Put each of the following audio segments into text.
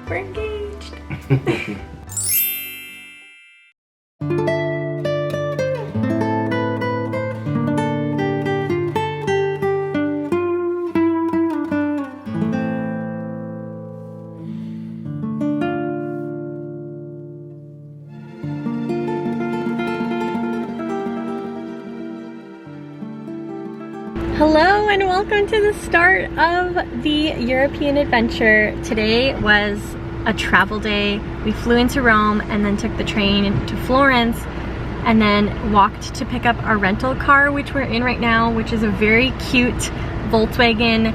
We're engaged. Hello and welcome to the start of the European adventure. Today was a travel day. We flew into Rome and then took the train to Florence and then walked to pick up our rental car, which we're in right now, which is a very cute Volkswagen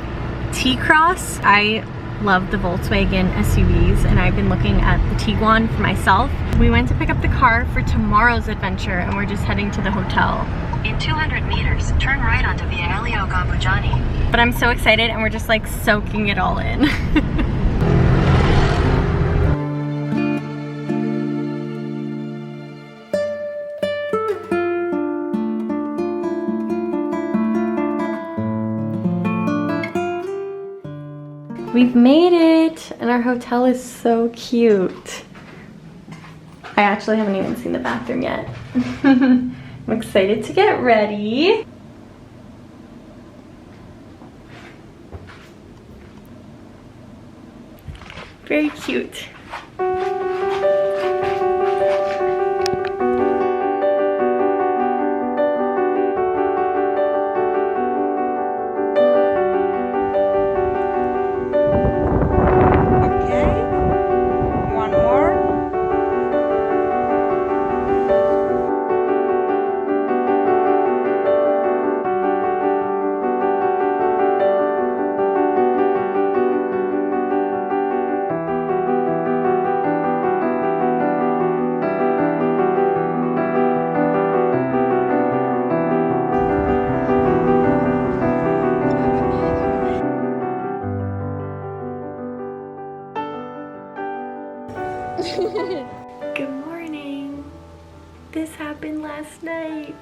T-Cross. I love the Volkswagen SUVs and I've been looking at the Tiguan for myself. We went to pick up the car for tomorrow's adventure and we're just heading to the hotel. In 200 meters, turn right onto Via Elio Gambuggiani. But I'm so excited and we're just like soaking it all in. We've made it and our hotel is so cute. I actually haven't even seen the bathroom yet. I'm excited to get ready. Very cute. Good morning. This happened last night.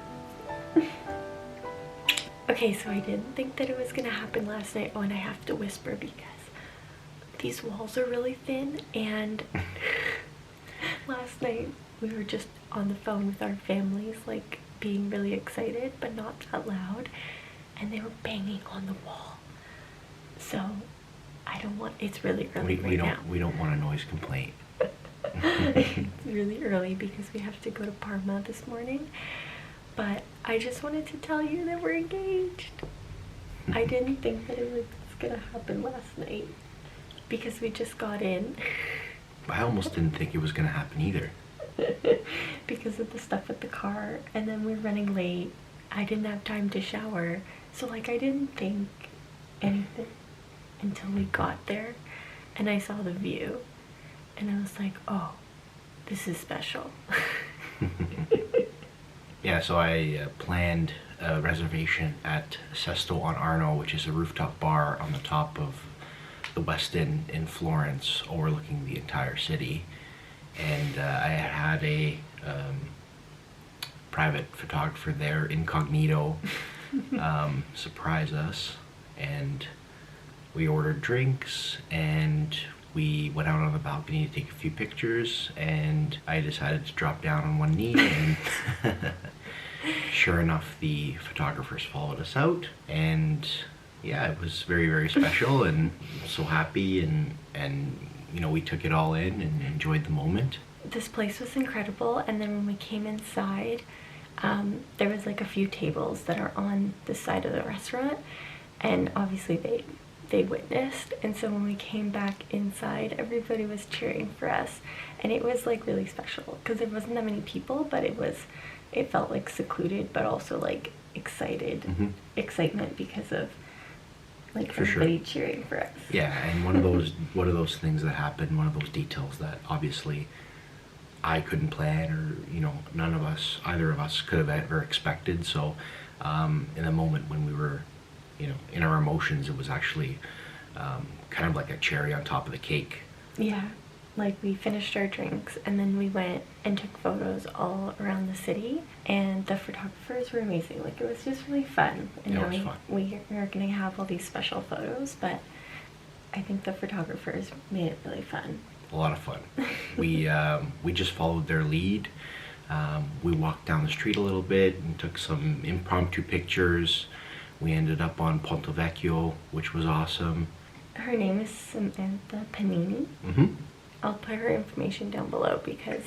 Okay, so I didn't think that it was gonna happen last night. Oh, and I have to whisper because these walls are really thin and last night we were just on the phone with our families, like being really excited but not that loud, and they were banging on the wall. So I don't want, it's really early now. We don't want a noise complaint. It's really early because we have to go to Parma this morning, but I just wanted to tell you that we're engaged. I didn't think that it was gonna happen last night because we just got in. I almost didn't think it was gonna happen either. Because of the stuff with the car, and then we're running late. I didn't have time to shower, so like I didn't think anything until we got there and I saw the view. And I was like, oh, this is special. Yeah, so I planned a reservation at Sesto on Arno, which is a rooftop bar on the top of the West End in Florence, overlooking the entire city. And I had a private photographer there, incognito, surprise us. And we ordered drinks and we went out on the balcony to take a few pictures, and I decided to drop down on one knee, and sure enough, the photographers followed us out, and yeah, it was very, very special, and so happy, and you know, we took it all in and enjoyed the moment. This place was incredible, and then when we came inside, there was like a few tables that are on the side of the restaurant, and obviously they witnessed, and so when we came back inside, everybody was cheering for us, and it was like really special because there wasn't that many people, but it felt like secluded but also like excitement because of like everybody cheering for us. Yeah, and one of those things that happened, one of those details that obviously I couldn't plan, or you know, either of us could have ever expected. So in the moment when we were, you know, in our emotions, it was actually kind of like a cherry on top of the cake. Yeah, like we finished our drinks and then we went and took photos all around the city, and the photographers were amazing. Like it was just really fun. And yeah, it was fun. We are gonna have all these special photos, but I think the photographers made it really fun. a lot of fun. We just followed their lead. We walked down the street a little bit and took some impromptu pictures. We ended up on Ponte Vecchio, which was awesome. Her name is Samantha Pennini. I'll put her information down below because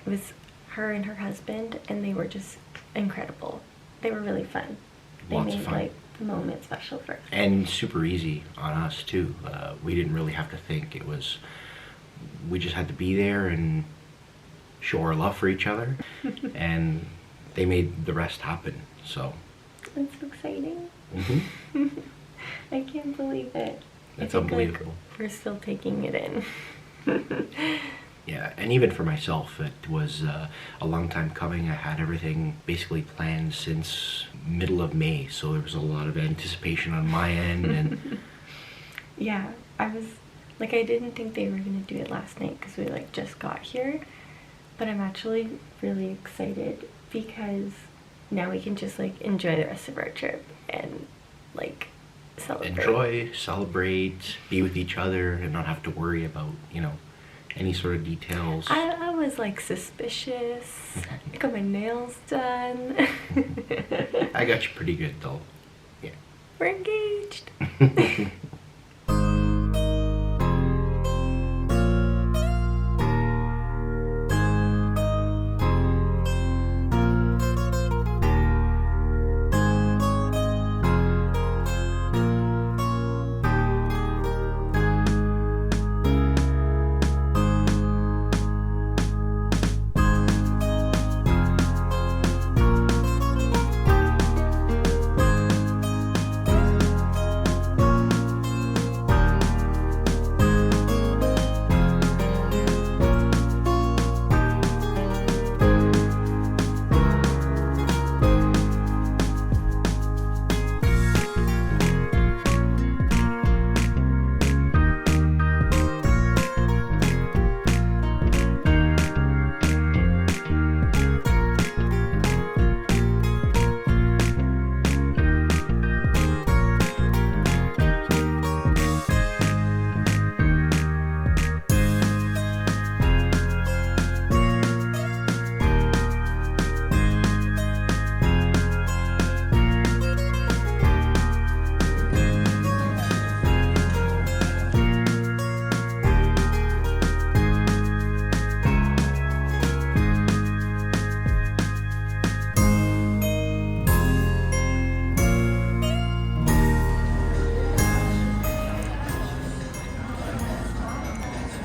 it was her and her husband, and they were just incredible. They were really fun. They made like the moment special for us. And super easy on us too. We didn't really have to think. We just had to be there and show our love for each other, and they made the rest happen. So that's so exciting. I can't believe it. It's unbelievable. Like, we're still taking it in. Yeah, and even for myself, it was a long time coming. I had everything basically planned since middle of May, so there was a lot of anticipation on my end. And yeah, I was like, I didn't think they were gonna do it last night because we like just got here, but I'm actually really excited because now we can just like enjoy the rest of our trip and like celebrate, be with each other, and not have to worry about, you know, any sort of details. I was like suspicious. I got my nails done. I got you pretty good though. Yeah. We're engaged.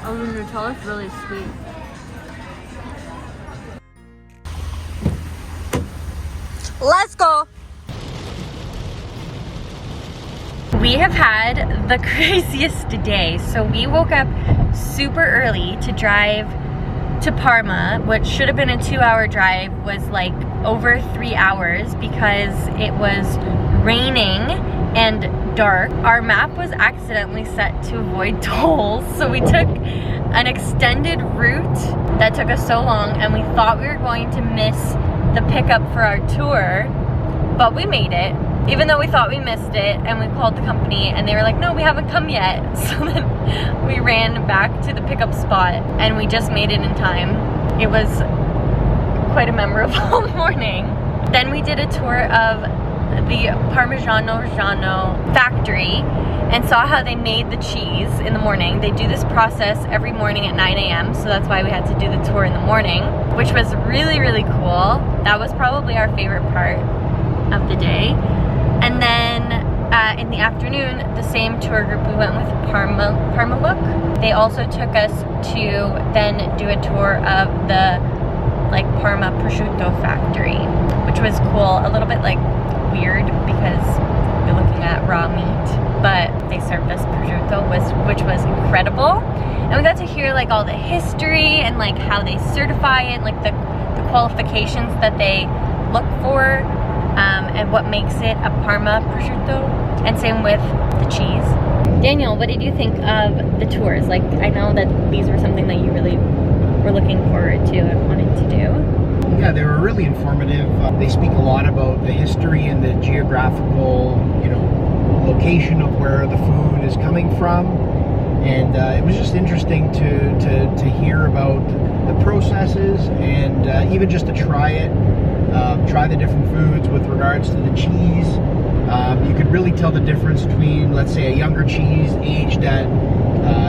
Oh, the Nutella's really sweet. Let's go! We have had the craziest day. So we woke up super early to drive to Parma. What should have been a 2-hour drive was like over 3 hours because it was raining and dark. Our map was accidentally set to avoid tolls, so we took an extended route that took us so long, and we thought we were going to miss the pickup for our tour, but we made it, even though we thought we missed it. And we called the company and they were like, no, we haven't come yet. So then we ran back to the pickup spot and we just made it in time. It was quite a memorable morning. Then we did a tour of the Parmigiano Reggiano factory and saw how they made the cheese in the morning. They do this process every morning at 9 a.m. so that's why we had to do the tour in the morning, which was really, really cool. That was probably our favorite part of the day. And then in the afternoon, the same tour group, we went with Parma Look. They also took us to then do a tour of the like Parma prosciutto factory, which was cool. A little bit like weird because you're looking at raw meat, but they served us prosciutto, which was incredible. And we got to hear like all the history and like how they certify it, like the qualifications that they look for, and what makes it a Parma prosciutto, and same with the cheese. Daniel, what did you think of the tours? Like, I know that these were something that you really were looking forward to and wanted to do. Yeah, they were really informative. They speak a lot about the history and the geographical, location of where the food is coming from. And it was just interesting to hear about the processes and even just to try it, try the different foods with regards to the cheese. You could really tell the difference between, let's say, a younger cheese aged at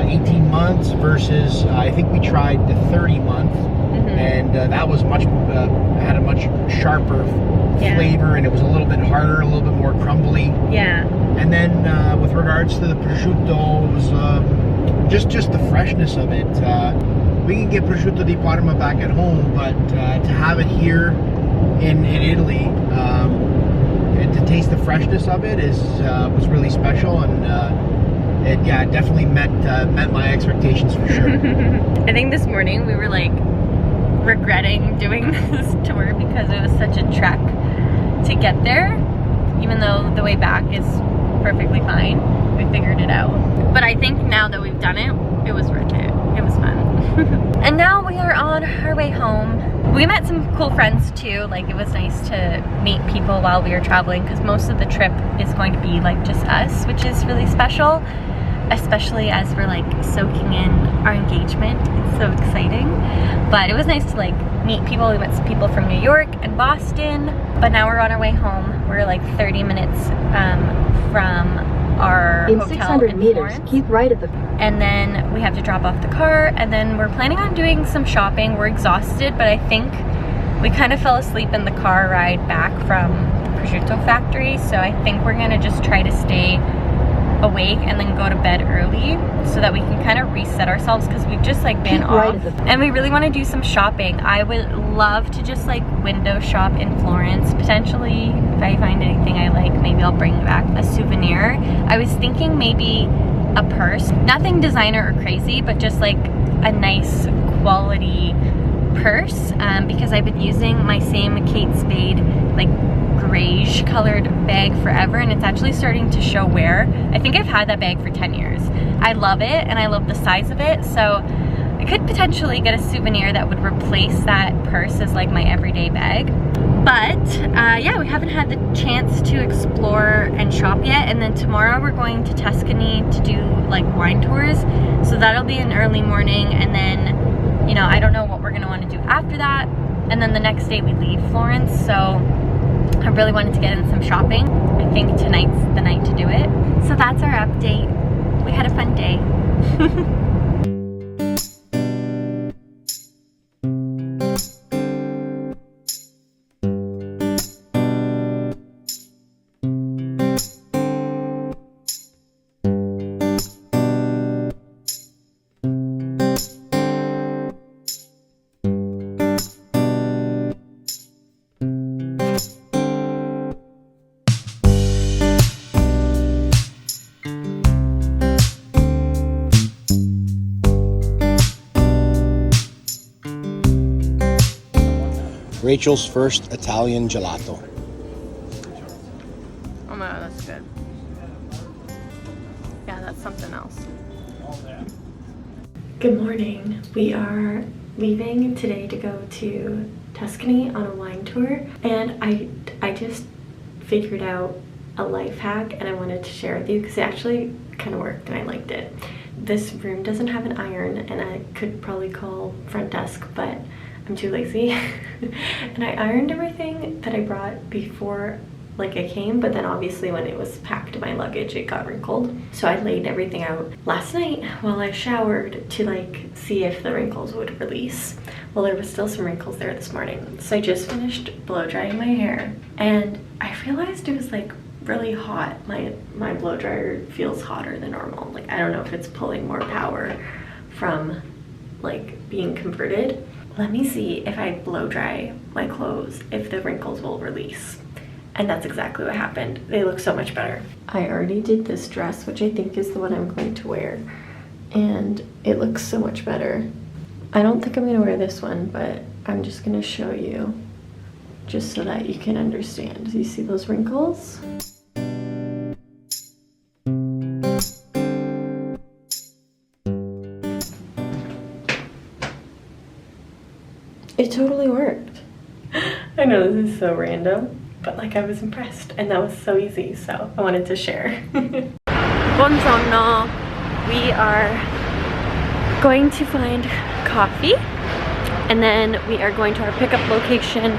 18 months versus I think we tried the 30 month, and that was had a much sharper flavor, and it was a little bit harder, a little bit more crumbly. Yeah. And then with regards to the prosciutto, it was just the freshness of it. We can get prosciutto di Parma back at home, but to have it here in Italy, and to taste the freshness of it was really special, and it definitely met my expectations for sure. I think this morning we were like regretting doing this tour because it was such a trek to get there, even though the way back is perfectly fine. We figured it out. But I think now that we've done it, it was worth it. It was fun. And now we are on our way home. We met some cool friends too. Like, it was nice to meet people while we were traveling, because most of the trip is going to be like just us, which is really special, especially as we're like soaking in our engagement. It's so exciting. But it was nice to like meet people. We met some people from New York and Boston, but now we're on our way home. We're like 30 minutes from our in hotel 600 in meters, Florence. keep right at the... And then we have to drop off the car, and then we're planning on doing some shopping. We're exhausted, but I think we kind of fell asleep in the car ride back from Prosciutto Factory, so I think we're gonna just try to stay awake and then go to bed early so that we can kind of reset ourselves, because we've just like been off, and we really want to do some shopping. I would love to just like window shop in Florence. Potentially, if I find anything I like, maybe I'll bring back a souvenir. I was thinking maybe a purse, nothing designer or crazy, but just like a nice quality purse, because I've been using my same Kate Spade like grayish colored bag forever, and it's actually starting to show wear. I think I've had that bag for 10 years. I love it, and I love the size of it, so I could potentially get a souvenir that would replace that purse as like my everyday bag. But yeah, we haven't had the chance to explore and shop yet, and then tomorrow we're going to Tuscany to do like wine tours, so that'll be an early morning, and then, you know, I don't know what we're gonna want to do after that, and then the next day we leave Florence, so I really wanted to get in some shopping. I think tonight's the night to do it. So that's our update. We had a fun day. Rachel's first Italian gelato. Oh my god, that's good. Yeah, that's something else. Good morning. We are leaving today to go to Tuscany on a wine tour, and I just figured out a life hack, and I wanted to share with you because it actually kind of worked and I liked it. This room doesn't have an iron, and I could probably call front desk, but I'm too lazy. And I ironed everything that I brought before like I came, but then obviously when it was packed in my luggage it got wrinkled. So I laid everything out last night while I showered to like see if the wrinkles would release. Well, there was still some wrinkles there this morning. So I just finished blow drying my hair, and I realized it was like really hot. My blow dryer feels hotter than normal. Like, I don't know if it's pulling more power from like being converted. Let me see if I blow dry my clothes, if the wrinkles will release. And that's exactly what happened. They look so much better. I already did this dress, which I think is the one I'm going to wear, and it looks so much better. I don't think I'm gonna wear this one, but I'm just gonna show you just so that you can understand. Do you see those wrinkles? It totally worked. I know this is so random, but like I was impressed, and that was so easy, so I wanted to share. Buongiorno. We are going to find coffee, and then we are going to our pickup location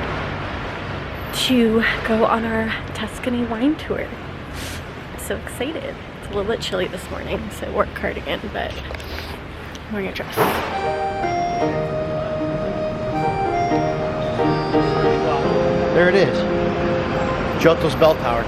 to go on our Tuscany wine tour. I'm so excited. It's a little bit chilly this morning, so I wore a cardigan, but I'm wearing a dress. There it is. Giotto's bell tower.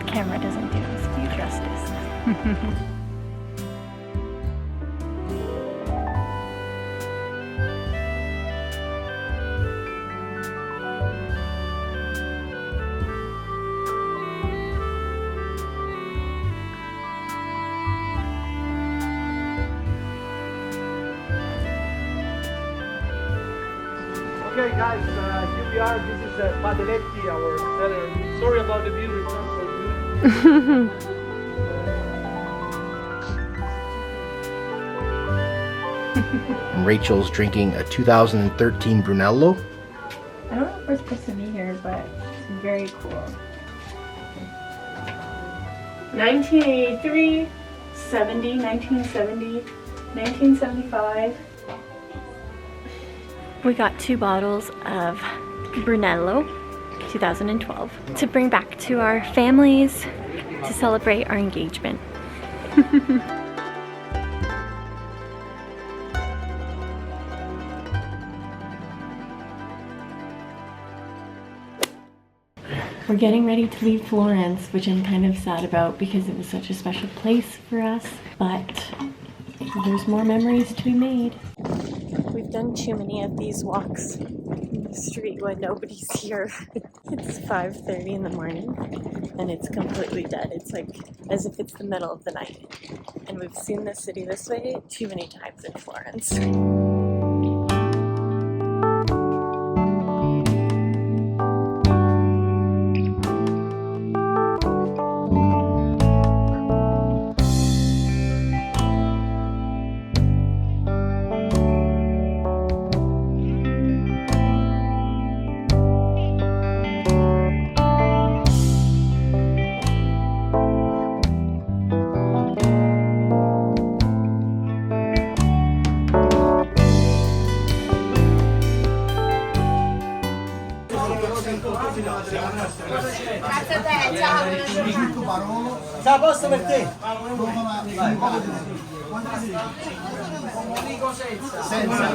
Camera doesn't do this view justice. Okay guys, here we are. This is Padeletti, our seller. Sorry about the view, it's not so good. Rachel's drinking a 2013 Brunello. I don't know if we're supposed to be here, but it's very cool. 1983, 70, 1970, 1975. We got 2 bottles of Brunello 2012 to bring back to our families to celebrate our engagement. We're getting ready to leave Florence, which I'm kind of sad about because it was such a special place for us, but there's more memories to be made. We've done too many of these walks in the street when nobody's here. It's 5:30 in the morning and it's completely dead. It's like as if it's the middle of the night. And we've seen this city this way too many times in Florence. Grazie a te, ciao. Sta a posto per te? Senza.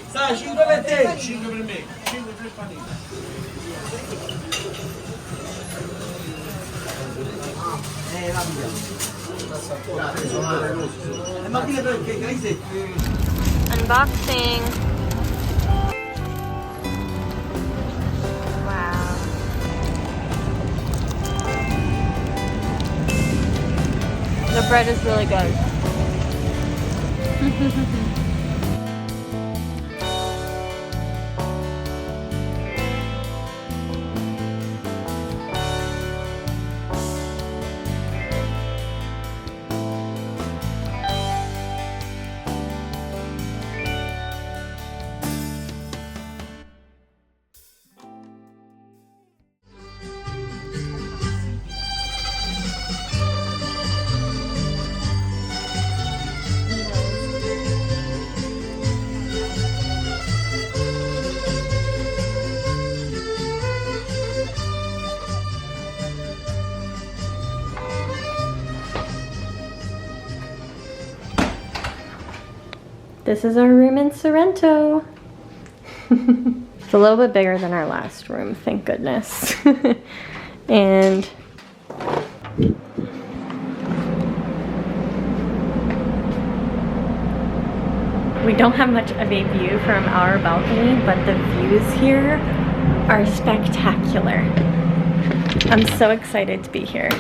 Sta 5 per te. 5 per me. 5 per panini. La via. Ma dire perché Grazie. Unboxing. The bread is really good. This is our room in Sorrento. It's a little bit bigger than our last room, thank goodness. And we don't have much of a view from our balcony, but the views here are spectacular. I'm so excited to be here.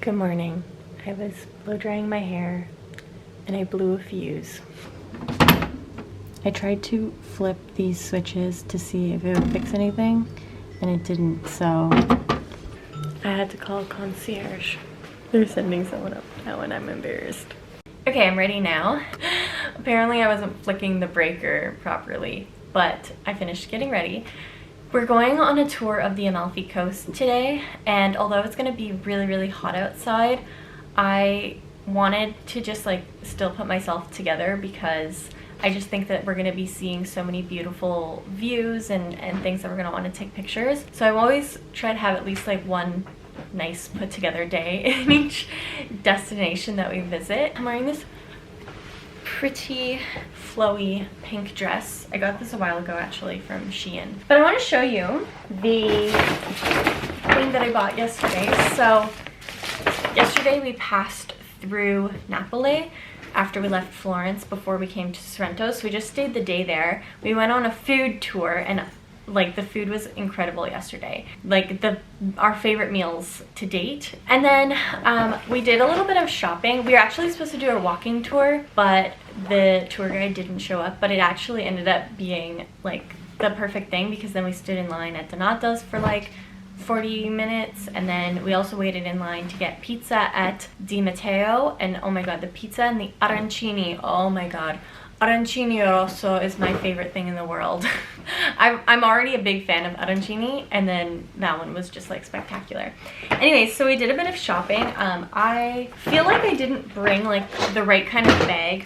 Good morning. I was blow drying my hair and I blew a fuse. I tried to flip these switches to see if it would fix anything and it didn't, so I had to call concierge. They're sending someone up now and I'm embarrassed. Okay, I'm ready now. Apparently I wasn't flicking the breaker properly, but I finished getting ready. We're going on a tour of the Amalfi Coast today, and although it's gonna be really, really hot outside, I wanted to just like still put myself together because I just think that we're gonna be seeing so many beautiful views and things that we're gonna wanna take pictures. So I always try to have at least like one nice put together day in each destination that we visit. I'm wearing this pretty flowy pink dress. I got this a while ago actually from Shein. But I want to show you the thing that I bought yesterday. So yesterday we passed through Napoli after we left Florence before we came to Sorrento. So we just stayed the day there. We went on a food tour and like the food was incredible yesterday. Like our favorite meals to date. And then we did a little bit of shopping. We were actually supposed to do a walking tour, but the tour guide didn't show up, but it actually ended up being like the perfect thing because then we stood in line at Donato's for like 40 minutes, and then we also waited in line to get pizza at Di Matteo, and oh my god, the pizza and the arancini, oh my god. Arancini rosso is my favorite thing in the world. I'm already a big fan of arancini, and then that one was just like spectacular. Anyways, so we did a bit of shopping. I feel like I didn't bring like the right kind of bag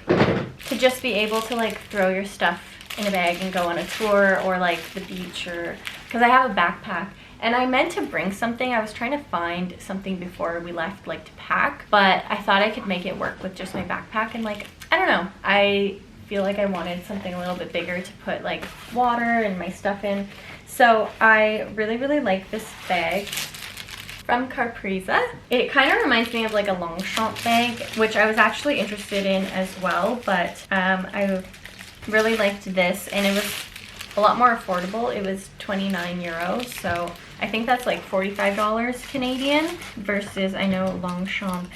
to just be able to like throw your stuff in a bag and go on a tour or like the beach, or because I have a backpack. And I meant to bring something. I was trying to find something before we left like to pack, but I thought I could make it work with just my backpack, and like, I don't know, I feel like I wanted something a little bit bigger to put like water and my stuff in. So I really, really like this bag from Caprese. It kind of reminds me of like a Longchamp bag, which I was actually interested in as well, but I really liked this, and it was a lot more affordable. It was 29 euros, so I think that's like $45 Canadian, versus I know Longchamp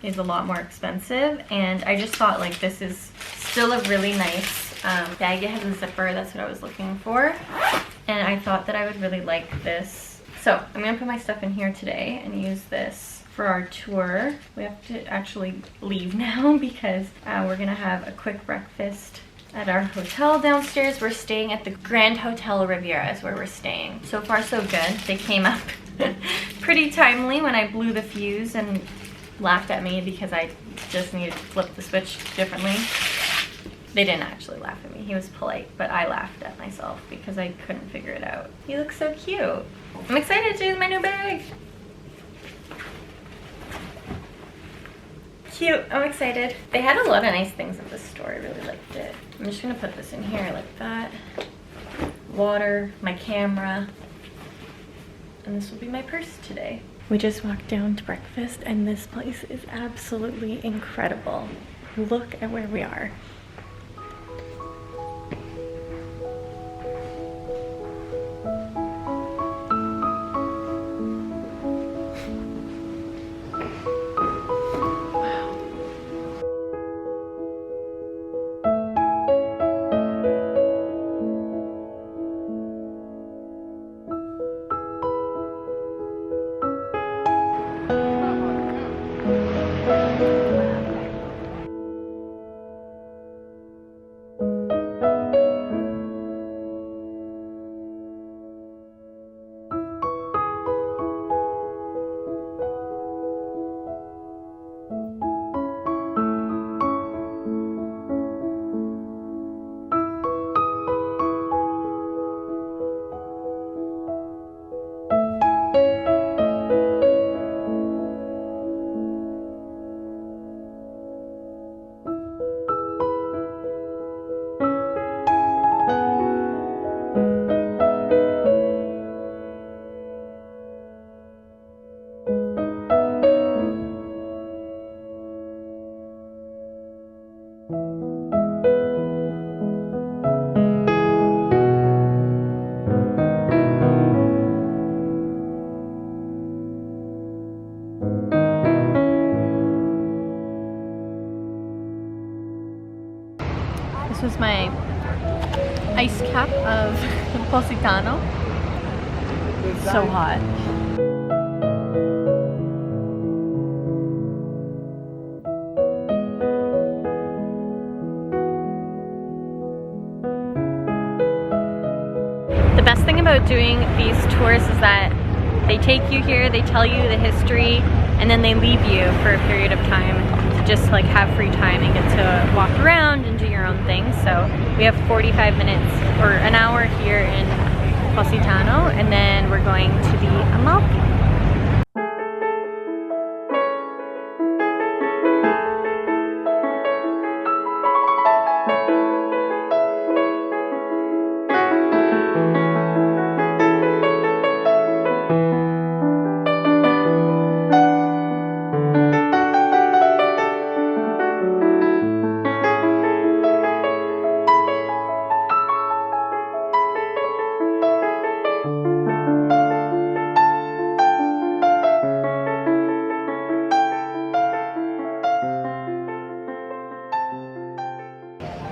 is a lot more expensive, and I just thought like this is still a really nice bag. It has a zipper, that's what I was looking for, and I thought that I would really like this. So I'm gonna put my stuff in here today and use this for our tour. We have to actually leave now because we're gonna have a quick breakfast at our hotel downstairs. We're staying at the Grand Hotel Riviera is where we're staying. So far so good. They came up pretty timely when I blew the fuse and laughed at me because I just needed to flip the switch differently. They didn't actually laugh at me. He was polite, but I laughed at myself because I couldn't figure it out. He looks so cute. I'm excited to use my new bag. Cute, I'm excited. They had a lot of nice things at the store. I really liked it. I'm just gonna put this in here like that. Water, my camera, and this will be my purse today. We just walked down to breakfast and this place is absolutely incredible. Look at where we are. Positano. So hot. The best thing about doing these tours is that they take you here, they tell you the history, and then they leave you for a period of time to just like have free time and get to walk around and do your own thing. So we have 45 minutes or an hour here in Positano, and then we're going to the Amalfi.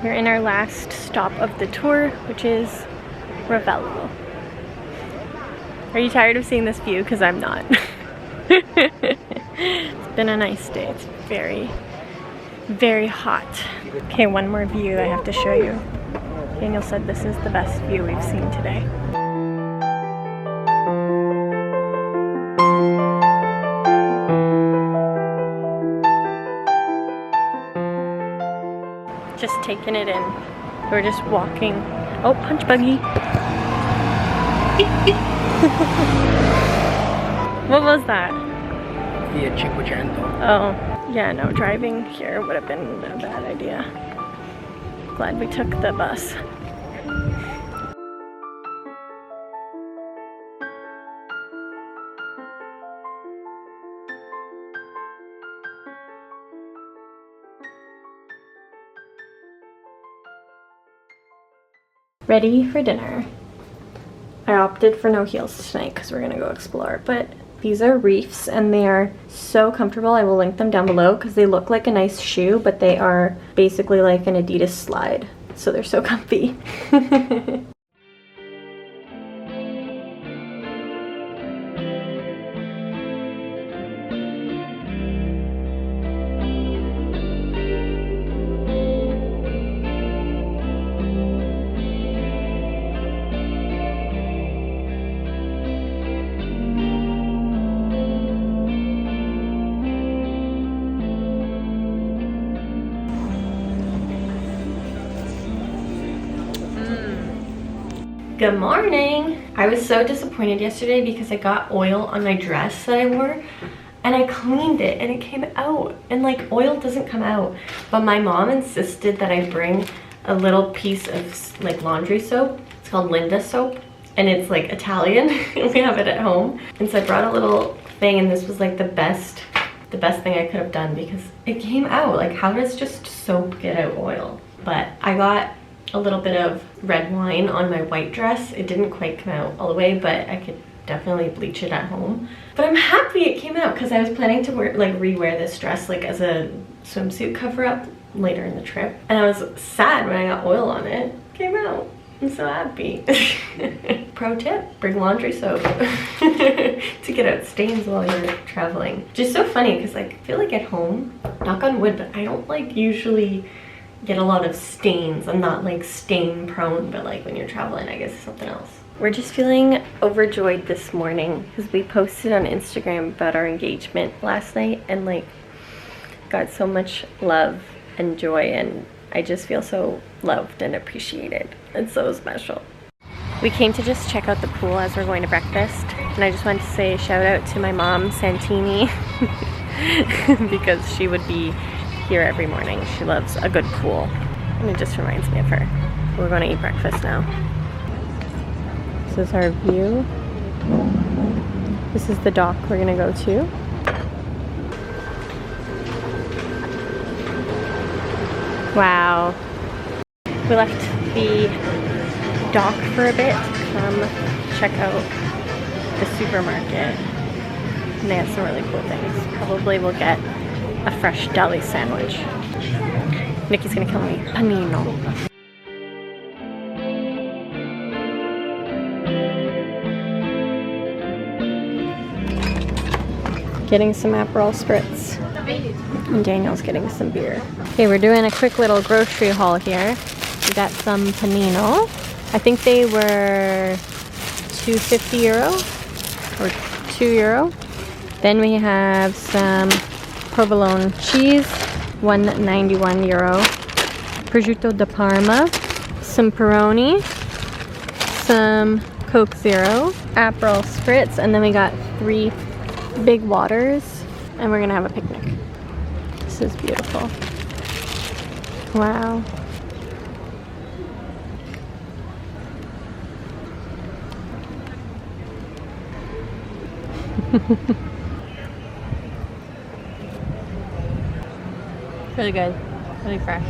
We're in our last stop of the tour, which is Ravello. Are you tired of seeing this view? Because I'm not. It's been a nice day. It's very, very hot. Okay, one more view I have to show you. Daniel said this is the best view we've seen today. Just taking it in. We're just walking. Oh, punch buggy. What was that? Via 500. Oh, yeah, no, driving here would have been a bad idea. Glad we took the bus. Ready for dinner. I opted for no heels tonight because we're gonna go explore, but these are reefs and they are so comfortable. I will link them down below because they look like a nice shoe, but they are basically like an Adidas slide. So they're so comfy. Good morning! I was so disappointed yesterday because I got oil on my dress that I wore and I cleaned it and it came out, and like oil doesn't come out, but my mom insisted that I bring a little piece of like laundry soap. It's called Linda soap and it's like Italian. We have it at home, and so I brought a little thing, and this was like the best thing I could have done because it came out. Like, how does just soap get out oil? But I got a little bit of red wine on my white dress. It didn't quite come out all the way, but I could definitely bleach it at home. But I'm happy it came out because I was planning to wear, like, rewear this dress like as a swimsuit cover-up later in the trip. And I was sad when I got oil on it. It came out. I'm so happy. Pro tip, bring laundry soap to get out stains while you're traveling. Which is so funny because like, I feel like at home, knock on wood, but I don't like usually get a lot of stains. I'm not like stain prone, but like when you're traveling, I guess it's something else. We're just feeling overjoyed this morning because we posted on Instagram about our engagement last night and like got so much love and joy, and I just feel so loved and appreciated. It's so special. We came to just check out the pool as we're going to breakfast, and I just wanted to say a shout out to my mom, Santini, because she would be here every morning. She loves a good pool, and it just reminds me of her. We're going to eat breakfast now. This is our view. This is the dock we're going to go to. Wow. We left the dock for a bit to come check out the supermarket, and they have some really cool things. Probably we'll get a fresh deli sandwich. Nikki's gonna kill me. Panino. getting some Aperol spritz. And Daniel's getting some beer. Okay, we're doing a quick little grocery haul here. We got some panino. I think they were €2.50 or €2. Then we have some provolone cheese, €1.91. Prosciutto di Parma, some Peroni, some Coke Zero, Aperol Spritz, and then we got 3 big waters, and we're gonna have a picnic. This is beautiful. Wow. Really good, really fresh.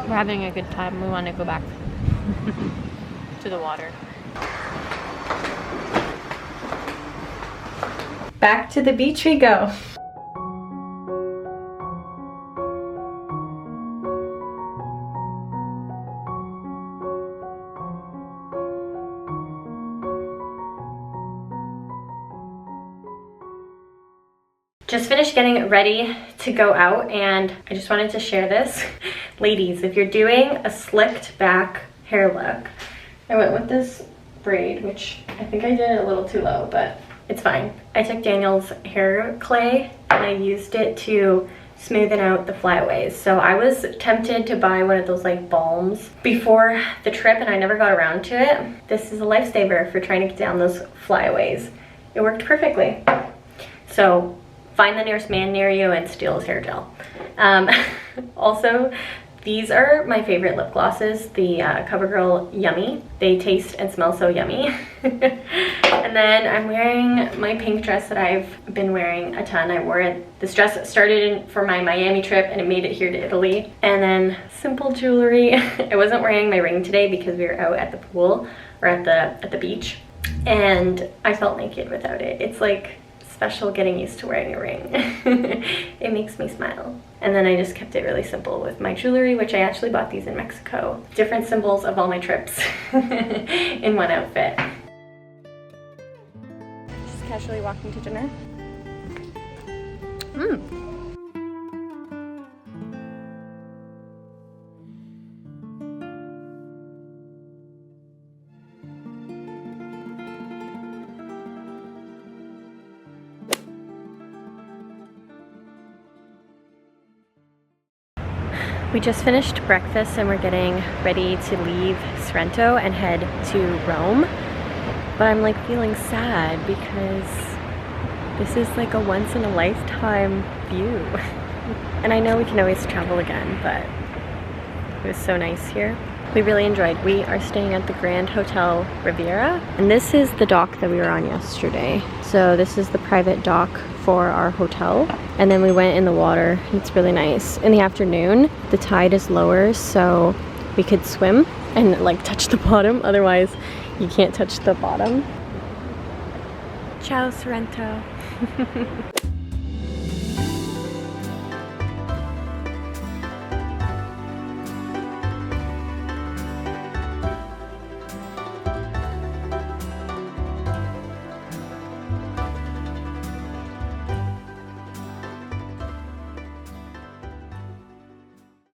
We're having a good time. We want to go back to the water. Back to the beach we go. Just finished getting ready to go out, and I just wanted to share this. Ladies, if you're doing a slicked back hair look, I went with this braid, which I think I did a little too low, but it's fine. I took Daniel's hair clay and I used it to smoothen out the flyaways. So I was tempted to buy one of those like balms before the trip, and I never got around to it. This is a lifesaver for trying to get down those flyaways. It worked perfectly. So find the nearest man near you and steal his hair gel. Also, these are my favorite lip glosses, the CoverGirl Yummy. They taste and smell so yummy. And then I'm wearing my pink dress that I've been wearing a ton. I wore it, this dress started for my Miami trip and it made it here to Italy. And then simple jewelry. I wasn't wearing my ring today because we were out at the pool or at the beach. And I felt naked without it. It's like special getting used to wearing a ring. It makes me smile. And then I just kept it really simple with my jewelry, which I actually bought these in Mexico. Different symbols of all my trips in one outfit. Just casually walking to dinner. We just finished breakfast and we're getting ready to leave Sorrento and head to Rome. But I'm like feeling sad because this is like a once in a lifetime view. And I know we can always travel again, but it was so nice here. We really enjoyed. We are staying at the Grand Hotel Riviera, and this is the dock that we were on yesterday. So this is the private dock for our hotel, and then we went in the water. It's really nice. In the afternoon, the tide is lower, so we could swim and like touch the bottom. Otherwise, you can't touch the bottom. Ciao, Sorrento.